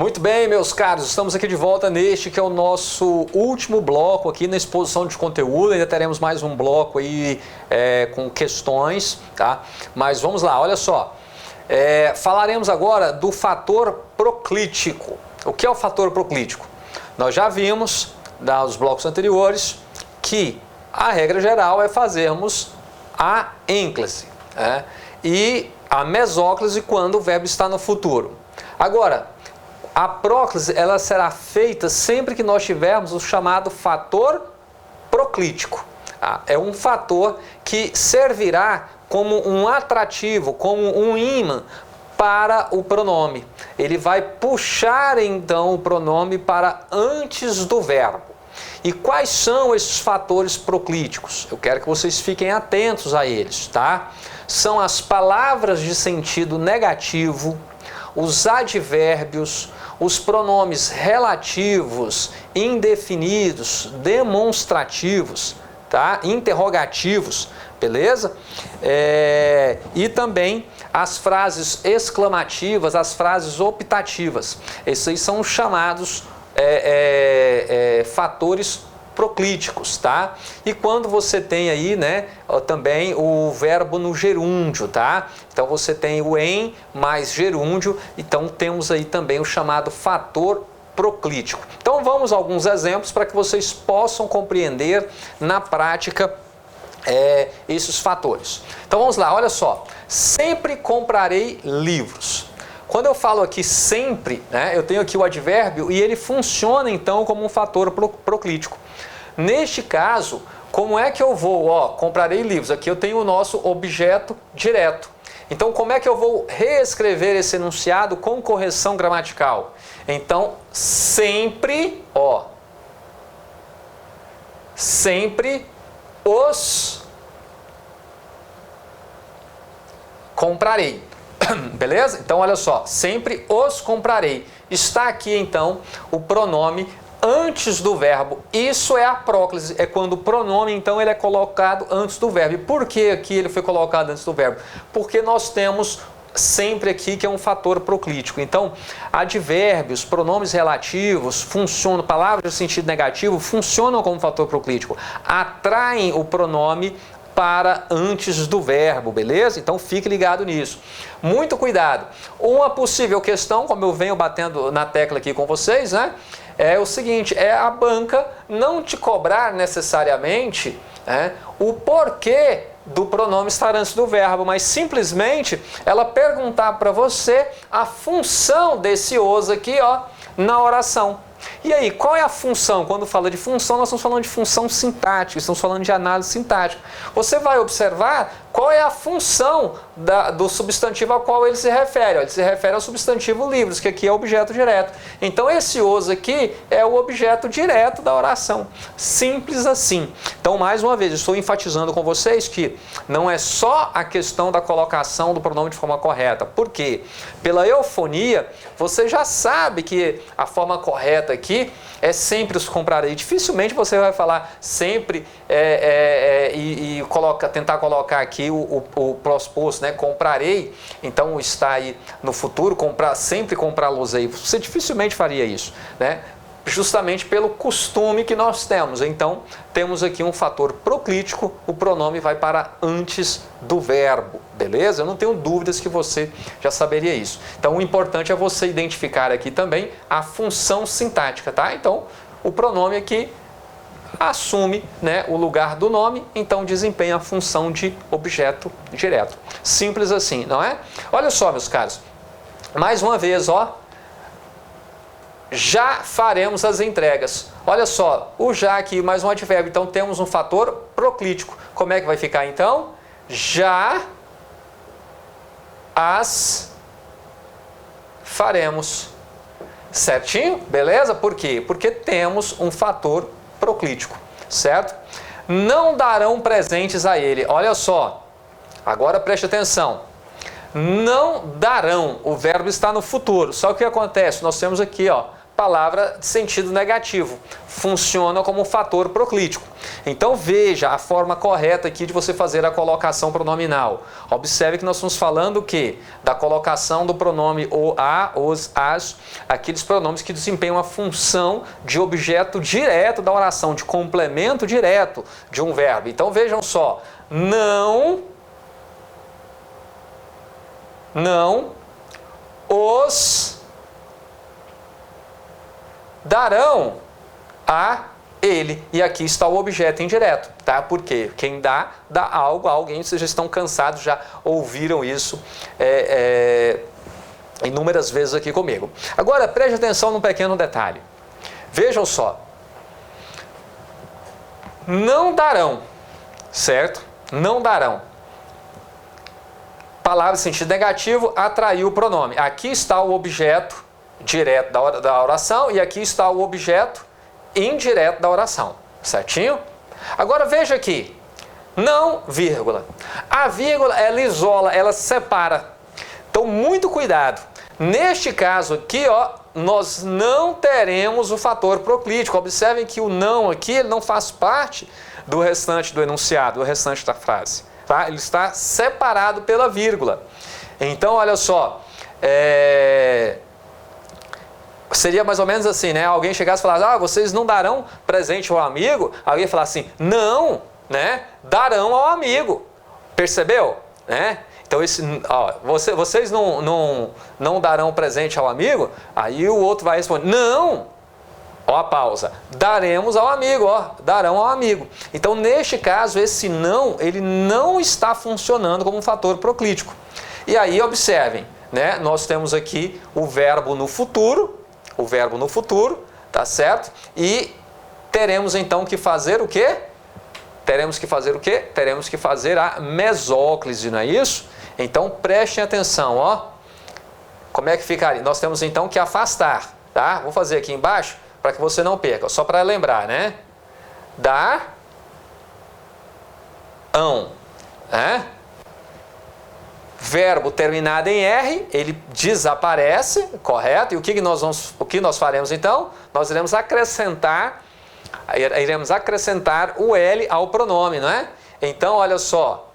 Muito bem, meus caros, estamos aqui de volta neste que é o nosso último bloco aqui na exposição de conteúdo. Ainda teremos mais um bloco aí com questões, tá? Mas vamos lá, olha só. Falaremos agora do fator proclítico. O que é o fator proclítico? Nós já vimos nos blocos anteriores que a regra geral é fazermos a ênclise, e a mesóclise quando o verbo está no futuro. Agora, a próclise ela será feita sempre que nós tivermos o chamado fator proclítico. É um fator que servirá como um atrativo, como um ímã para o pronome. Ele vai puxar então o pronome para antes do verbo. E quais são esses fatores proclíticos? Eu quero que vocês fiquem atentos a eles, tá? São as palavras de sentido negativo, os advérbios, os pronomes relativos, indefinidos, demonstrativos, tá? Interrogativos, beleza? E também as frases exclamativas, as frases optativas. Esses aí são os chamados fatores proclíticos, tá? E quando você tem aí, né, também o verbo no gerúndio, tá? Então você tem o em mais gerúndio, então temos aí também o chamado fator proclítico. Então vamos a alguns exemplos para que vocês possam compreender na prática esses fatores. Então vamos lá, olha só. Sempre comprarei livros. Quando eu falo aqui sempre, né, eu tenho aqui o advérbio e ele funciona então como um fator proclítico. Neste caso, como é que eu vou, comprarei livros? Aqui eu tenho o nosso objeto direto. Então, como é que eu vou reescrever esse enunciado com correção gramatical? Então, sempre, sempre os comprarei. Beleza? Então, olha só, sempre os comprarei. Está aqui, então, o pronome antes do verbo. Isso é a próclise, é quando o pronome, então, ele é colocado antes do verbo. E por que aqui ele foi colocado antes do verbo? Porque nós temos sempre aqui que é um fator proclítico. Então, advérbios, pronomes relativos, funcionam, palavras de sentido negativo, funcionam como fator proclítico. Atraem o pronome para antes do verbo, beleza? Então fique ligado nisso. Muito cuidado. Uma possível questão, como eu venho batendo na tecla aqui com vocês, né? É o seguinte, a banca não te cobrar necessariamente o porquê do pronome estar antes do verbo, mas simplesmente ela perguntar para você a função desse os aqui, na oração. E aí, qual é a função? Quando fala de função, nós estamos falando de função sintática, estamos falando de análise sintática. Você vai observar qual é a função do substantivo ao qual ele se refere. Ele se refere ao substantivo livros, que aqui é objeto direto. Então, esse os aqui é o objeto direto da oração. Simples assim. Então, mais uma vez, estou enfatizando com vocês que não é só a questão da colocação do pronome de forma correta. Por quê? Pela eufonia, você já sabe que a forma correta aqui é sempre os comprarei. Dificilmente você vai falar sempre tentar colocar aqui o pressuposto, né? Comprarei, então está aí no futuro, sempre comprá-los-ei. Você dificilmente faria isso, né? Justamente pelo costume que nós temos. Então, temos aqui um fator proclítico, o pronome vai para antes do verbo, beleza? Eu não tenho dúvidas que você já saberia isso. Então, o importante é você identificar aqui também a função sintática, tá? Então, o pronome aqui assume, né, o lugar do nome, então desempenha a função de objeto direto. Simples assim, não é? Olha só, meus caros, mais uma vez, já faremos as entregas. Olha só, o já aqui, mais um advérbio, então temos um fator proclítico. Como é que vai ficar então? Já as faremos. Certinho? Beleza? Por quê? Porque temos um fator proclítico, certo? Não darão presentes a ele. Olha só, agora preste atenção. Não darão, o verbo está no futuro. Só que o que acontece? Nós temos aqui, palavra de sentido negativo. Funciona como um fator proclítico. Então veja a forma correta aqui de você fazer a colocação pronominal. Observe que nós estamos falando o quê? Da colocação do pronome o, a, os, as, aqueles pronomes que desempenham a função de objeto direto da oração, de complemento direto de um verbo. Então vejam só, não os darão a ele. E aqui está o objeto indireto, tá? Porque quem dá algo a alguém. Vocês já estão cansados, já ouviram isso inúmeras vezes aqui comigo. Agora, preste atenção num pequeno detalhe. Vejam só. Não darão, certo? Não darão. Palavra de sentido negativo, atraiu o pronome. Aqui está o objeto direto da oração e aqui está o objeto indireto da oração, certinho? Agora veja aqui, não, vírgula. A vírgula, ela isola, ela separa. Então, muito cuidado. Neste caso aqui, ó, nós não teremos o fator proclítico. Observem que o não aqui, ele não faz parte do restante do enunciado, do restante da frase. Tá? Ele está separado pela vírgula. Então, olha só, seria mais ou menos assim, né? Alguém chegasse e falasse, vocês não darão presente ao amigo? Alguém falasse assim, não, né? Darão ao amigo. Percebeu? Né? Então, vocês não darão presente ao amigo? Aí o outro vai responder, não. Ó a pausa. Daremos ao amigo, ó. Darão ao amigo. Então, neste caso, esse não, ele não está funcionando como um fator proclítico. E aí, observem, né? Nós temos aqui o verbo no futuro, tá certo? E teremos então que fazer o quê? Teremos que fazer a mesóclise, não é isso? Então, prestem atenção, ó. Como é que fica ali? Nós temos então que afastar, tá? Vou fazer aqui embaixo, para que você não perca, só para lembrar, né? Darão, né? Verbo terminado em R, ele desaparece, correto? E o que nós faremos então? Nós iremos acrescentar o L ao pronome, não é? Então, olha só,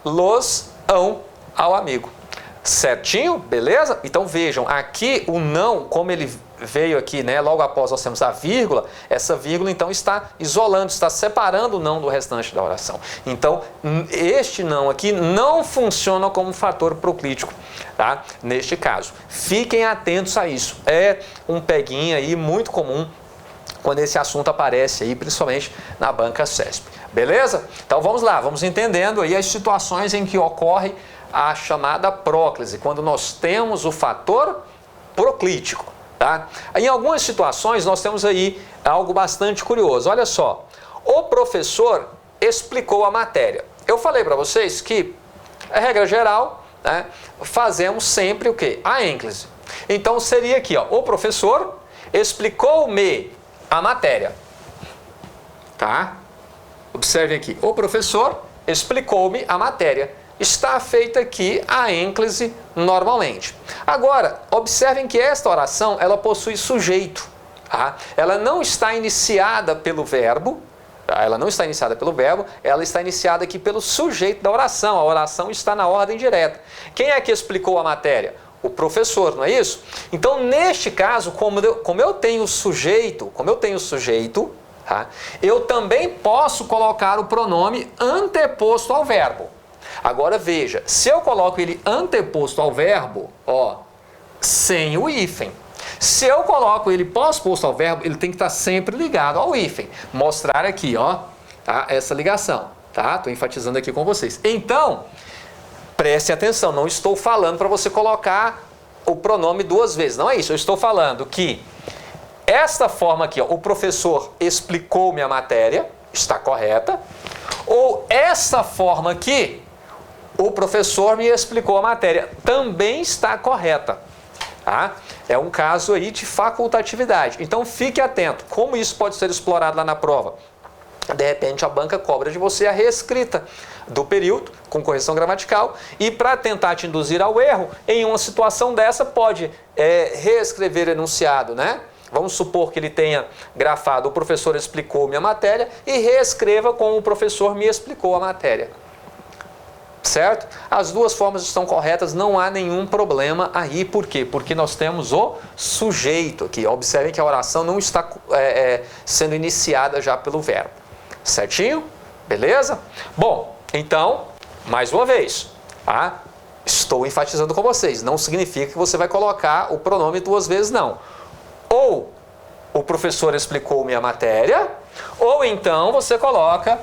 dá-los-ão ao amigo. Certinho? Beleza? Então vejam, aqui o não, como ele veio aqui, né? Logo após nós temos a vírgula, essa vírgula então está isolando, está separando o não do restante da oração. Então, este não aqui não funciona como fator proclítico, tá? Neste caso. Fiquem atentos a isso. É um peguinho aí muito comum quando esse assunto aparece aí, principalmente na banca CESP. Beleza? Então vamos lá, vamos entendendo aí as situações em que ocorre a chamada próclise, quando nós temos o fator proclítico, tá? Em algumas situações nós temos aí algo bastante curioso. Olha só, o professor explicou a matéria. Eu falei para vocês que, a regra geral, né, fazemos sempre o quê? A ênclise. Então seria aqui, ó, o professor explicou-me a matéria, tá? Observem aqui, o professor explicou-me a matéria. Está feita aqui a ênclise normalmente. Agora, observem que esta oração, ela possui sujeito. Tá? Ela não está iniciada pelo verbo, tá? Ela está iniciada aqui pelo sujeito da oração. A oração está na ordem direta. Quem é que explicou a matéria? O professor, não é isso? Então, neste caso, como eu tenho sujeito, tá? Eu também posso colocar o pronome anteposto ao verbo. Agora veja, se eu coloco ele anteposto ao verbo, ó, sem o hífen. Se eu coloco ele pós-posto ao verbo, ele tem que estar sempre ligado ao hífen. Mostrar aqui, ó, tá? Essa ligação, tá? Estou enfatizando aqui com vocês. Então, preste atenção, não estou falando para você colocar o pronome duas vezes, não é isso. Eu estou falando que esta forma aqui, ó, o professor explicou-me a matéria, está correta. Ou essa forma aqui, o professor me explicou a matéria, também está correta. Tá? É um caso aí de facultatividade. Então fique atento, como isso pode ser explorado lá na prova. De repente a banca cobra de você a reescrita do período, com correção gramatical, e para tentar te induzir ao erro, em uma situação dessa pode reescrever o enunciado, né? Vamos supor que ele tenha grafado o professor explicou minha matéria e reescreva com o professor me explicou a matéria. Certo? As duas formas estão corretas, não há nenhum problema aí. Por quê? Porque nós temos o sujeito aqui. Observem que a oração não está sendo iniciada já pelo verbo. Certinho? Beleza? Bom, então, mais uma vez, tá? Estou enfatizando com vocês. Não significa que você vai colocar o pronome duas vezes, não. Ou o professor explicou minha matéria, ou então você coloca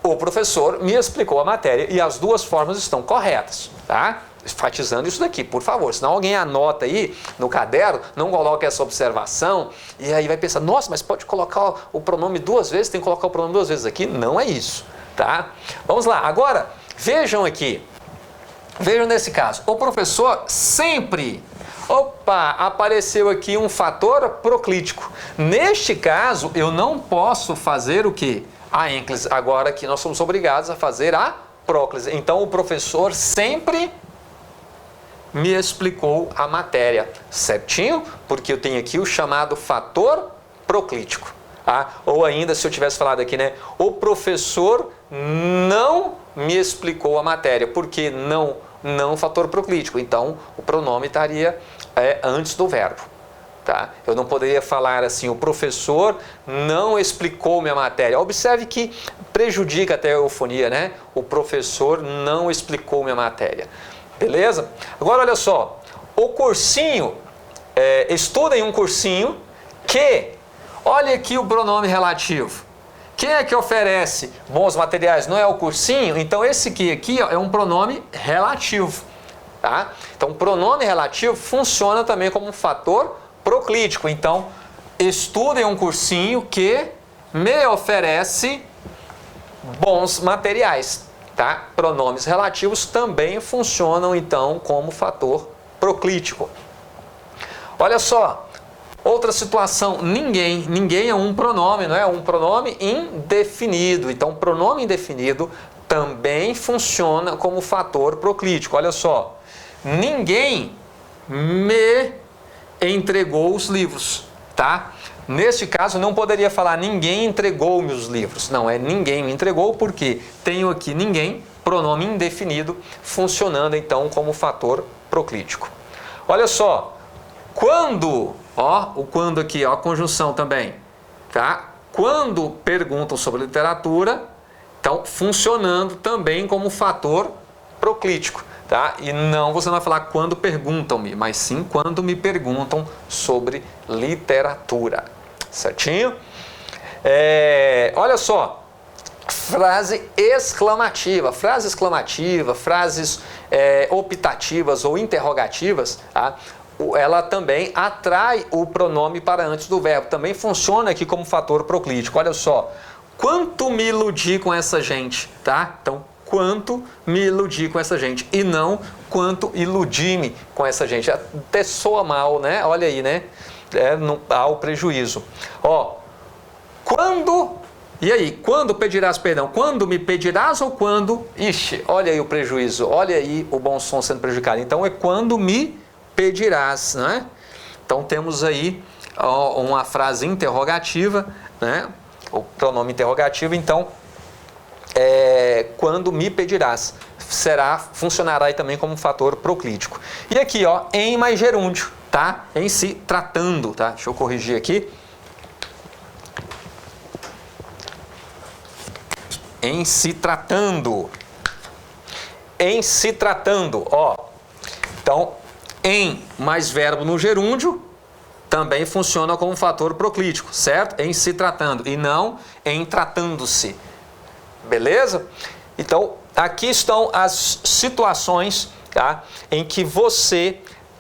o professor me explicou a matéria, e as duas formas estão corretas, tá? Enfatizando isso daqui, por favor, senão alguém anota aí no caderno, não coloca essa observação, e aí vai pensar, nossa, mas pode colocar o pronome duas vezes, tem que colocar o pronome duas vezes aqui? Não é isso, tá? Vamos lá, agora, vejam aqui, vejam nesse caso, o professor sempre... Opa, apareceu aqui um fator proclítico. Neste caso, eu não posso fazer o quê? A ênclise. Agora aqui nós somos obrigados a fazer a próclise. Então o professor sempre me explicou a matéria. Certinho? Porque eu tenho aqui o chamado fator proclítico. Tá? Ou ainda, se eu tivesse falado aqui, né? O professor não me explicou a matéria. Porque não fator proclítico. Então o pronome estaria antes do verbo. Tá? Eu não poderia falar assim, o professor não explicou minha matéria. Observe que prejudica até a eufonia, né? O professor não explicou minha matéria. Beleza? Agora olha só, o cursinho, estuda em um cursinho que, olha aqui o pronome relativo. Quem é que oferece bons materiais? Não é o cursinho? Então esse aqui ó, é um pronome relativo. Tá? Então o pronome relativo funciona também como um fator proclítico. Então, estudem um cursinho que me oferece bons materiais, tá? Pronomes relativos também funcionam, então, como fator proclítico. Olha só, outra situação, ninguém é um pronome, não é? Um pronome indefinido. Então, pronome indefinido também funciona como fator proclítico. Olha só, ninguém me entregou os livros, tá? Neste caso, não poderia falar ninguém entregou-me os livros. Não, é ninguém me entregou, porque tenho aqui ninguém, pronome indefinido, funcionando então como fator proclítico. Olha só, quando, ó, o quando aqui, ó, a conjunção também, tá? Quando perguntam sobre literatura, então funcionando também como fator proclítico. Tá? E não você não vai falar quando perguntam-me, mas sim quando me perguntam sobre literatura. Certinho? Olha só, frase exclamativa. Frase exclamativa, frases optativas ou interrogativas, tá? Ela também atrai o pronome para antes do verbo. Também funciona aqui como fator proclítico. Olha só, quanto me iludi com essa gente, tá? Então, quanto me iludi com essa gente, e não quanto iludi-me com essa gente. Até soa mal, né? Olha aí, né? Há o prejuízo. Ó, quando... E aí, quando pedirás perdão? Quando me pedirás ou quando... Ixi, olha aí o prejuízo, olha aí o bom som sendo prejudicado. Então, é quando me pedirás, né? Então, temos aí uma frase interrogativa, né? O pronome interrogativo, então... quando me pedirás, funcionará aí também como fator proclítico. E aqui, ó, em mais gerúndio, tá? Em se tratando, tá? Deixa eu corrigir aqui. Em se tratando. Em se tratando, ó. Então, em mais verbo no gerúndio, também funciona como fator proclítico, certo? Em se tratando, e não em tratando-se. Beleza? Então, aqui estão as situações, tá, em que você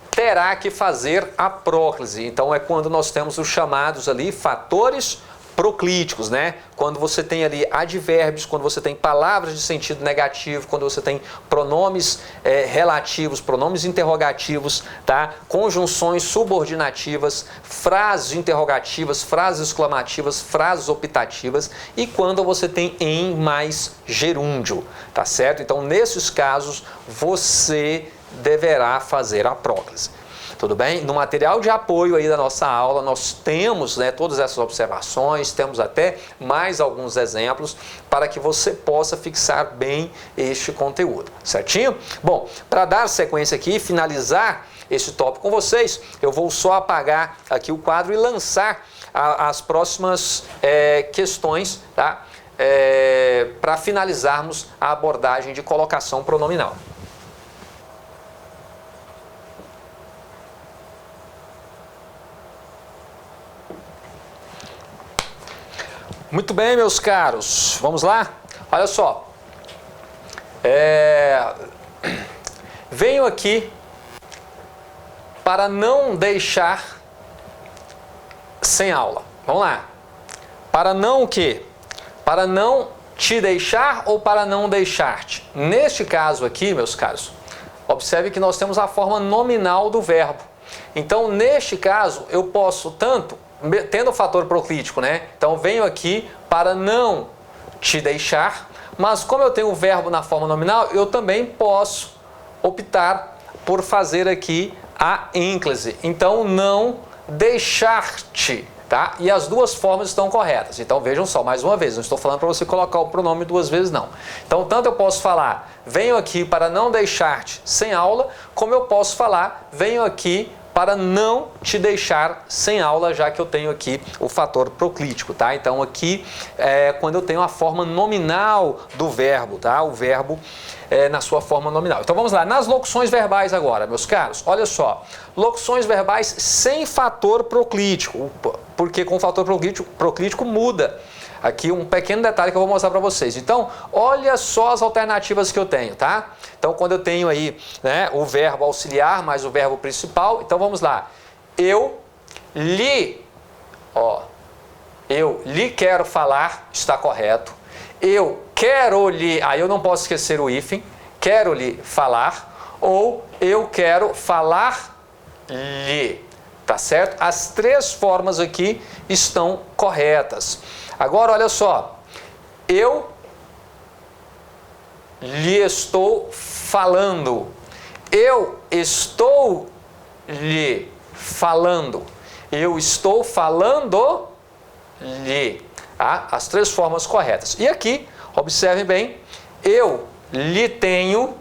terá que fazer a próclise. Então, é quando nós temos os chamados ali fatores proclíticos, né? Quando você tem ali advérbios, quando você tem palavras de sentido negativo, quando você tem pronomes relativos, pronomes interrogativos, tá? Conjunções subordinativas, frases interrogativas, frases exclamativas, frases optativas e quando você tem em mais gerúndio, tá certo? Então, nesses casos, você deverá fazer a próclise. Tudo bem? No material de apoio aí da nossa aula, nós temos, né, todas essas observações, temos até mais alguns exemplos para que você possa fixar bem este conteúdo, certinho? Bom, para dar sequência aqui e finalizar esse tópico com vocês, eu vou só apagar aqui o quadro e lançar as próximas questões, tá? Para finalizarmos a abordagem de colocação pronominal. Muito bem, meus caros, vamos lá? Olha só, venho aqui para não deixar sem aula. Vamos lá. Para não o quê? Para não te deixar ou para não deixar-te? Neste caso aqui, meus caros, observe que nós temos a forma nominal do verbo. Então, neste caso, eu posso tanto, tendo o fator proclítico, né? Então, venho aqui para não te deixar, mas como eu tenho o verbo na forma nominal, eu também posso optar por fazer aqui a ênclise. Então, não deixar-te, tá? E as duas formas estão corretas. Então, vejam só, mais uma vez, não estou falando para você colocar o pronome duas vezes, não. Então, tanto eu posso falar, venho aqui para não deixar-te sem aula, como eu posso falar, venho aqui para não te deixar sem aula, já que eu tenho aqui o fator proclítico, tá? Então, aqui é quando eu tenho a forma nominal do verbo, tá? O verbo na sua forma nominal. Então, vamos lá. Nas locuções verbais agora, meus caros, olha só. Locuções verbais sem fator proclítico, porque com o fator proclítico muda. Aqui um pequeno detalhe que eu vou mostrar para vocês. Então, olha só as alternativas que eu tenho, tá? Então, quando eu tenho aí, né, o verbo auxiliar mais o verbo principal, então vamos lá. Eu lhe quero falar, está correto. Eu quero lhe, aí eu não posso esquecer o hífen, quero lhe falar, ou eu quero falar-lhe, tá certo? As três formas aqui estão corretas. Agora, olha só, eu lhe estou falando, eu estou lhe falando, eu estou falando-lhe, tá? As três formas corretas. E aqui, observem bem, eu lhe tenho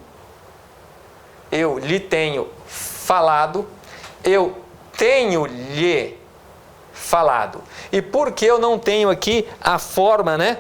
falado, eu tenho-lhe falado. E por que eu não tenho aqui a forma, né?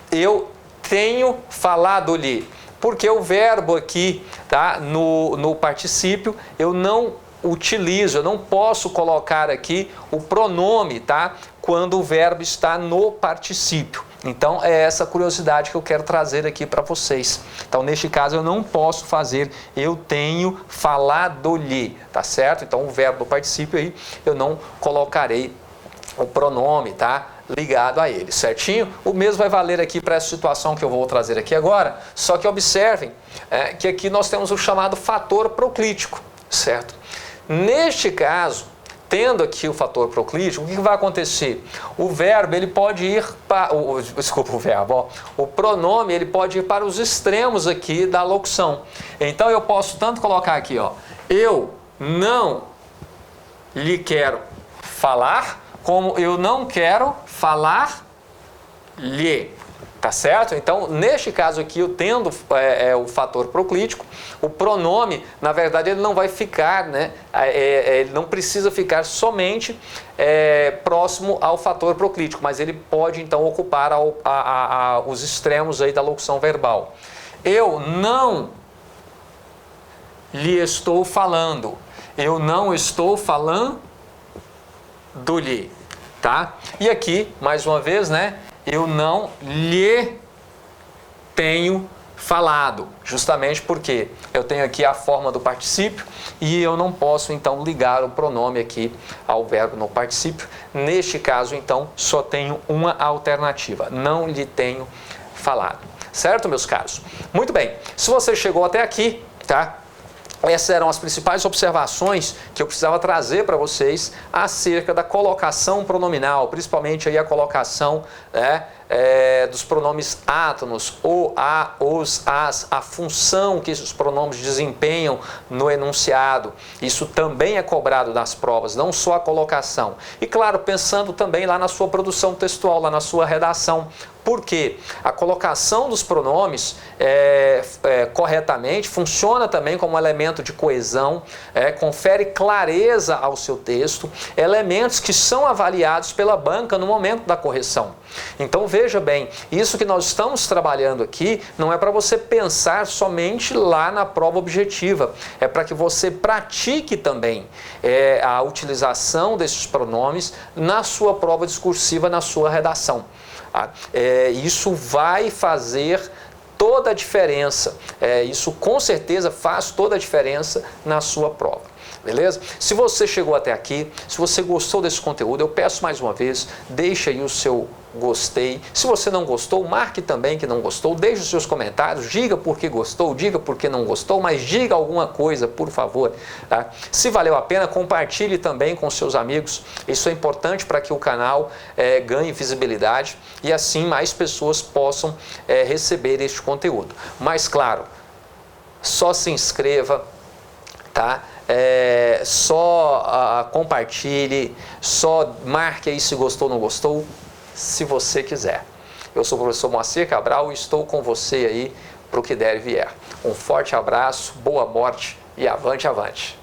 Eu tenho falado-lhe. Porque o verbo aqui, tá? No particípio, eu não utilizo, eu não posso colocar aqui o pronome, tá? Quando o verbo está no particípio. Então, é essa curiosidade que eu quero trazer aqui para vocês. Então, neste caso, eu não posso fazer eu tenho falado-lhe, tá certo? Então, o verbo do particípio aí, eu não colocarei o pronome, tá? Ligado a ele, certinho? O mesmo vai valer aqui para essa situação que eu vou trazer aqui agora, só que observem que aqui nós temos o chamado fator proclítico, certo? Neste caso, tendo aqui o fator proclítico, o que vai acontecer? O verbo, ele pode ir para... o pronome, ele pode ir para os extremos aqui da locução. Então, eu posso tanto colocar aqui, ó, eu não lhe quero falar, como eu não quero falar-lhe. Tá certo? Então, neste caso aqui, eu tendo o fator proclítico, o pronome, na verdade, ele não vai ficar, né? Ele não precisa ficar somente próximo ao fator proclítico, mas ele pode, então, ocupar os extremos aí da locução verbal. Eu não lhe estou falando. Eu não estou falando-lhe. Tá? E aqui, mais uma vez, né? Eu não lhe tenho falado, justamente porque eu tenho aqui a forma do particípio e eu não posso, então, ligar o pronome aqui ao verbo no particípio Neste caso, então, só tenho uma alternativa. Não lhe tenho falado. Certo, meus caros? Muito bem. Se você chegou até aqui, tá? Essas eram as principais observações que eu precisava trazer para vocês acerca da colocação pronominal, principalmente aí a colocação, né, dos pronomes átonos, o, a, os, as, a função que esses pronomes desempenham no enunciado. Isso também é cobrado das provas, não só a colocação. E claro, pensando também lá na sua produção textual, lá na sua redação. Porque a colocação dos pronomes corretamente funciona também como elemento de coesão, confere clareza ao seu texto, elementos que são avaliados pela banca no momento da correção. Então veja bem, isso que nós estamos trabalhando aqui não é para você pensar somente lá na prova objetiva, é para que você pratique também a utilização desses pronomes na sua prova discursiva, na sua redação. Isso vai fazer toda a diferença, isso com certeza faz toda a diferença na sua prova. Beleza? Se você chegou até aqui, se você gostou desse conteúdo, eu peço mais uma vez, deixa aí o seu gostei. Se você não gostou, marque também que não gostou, deixe os seus comentários, diga por que gostou, diga por que não gostou, mas diga alguma coisa, por favor. Tá? Se valeu a pena, compartilhe também com seus amigos. Isso é importante para que o canal ganhe visibilidade e assim mais pessoas possam receber este conteúdo. Mas claro, só se inscreva, tá? Só compartilhe, só marque aí se gostou ou não gostou, se você quiser. Eu sou o professor Moacir Cabral e estou com você aí para o que der e vier. Um forte abraço, boa morte e avante, avante!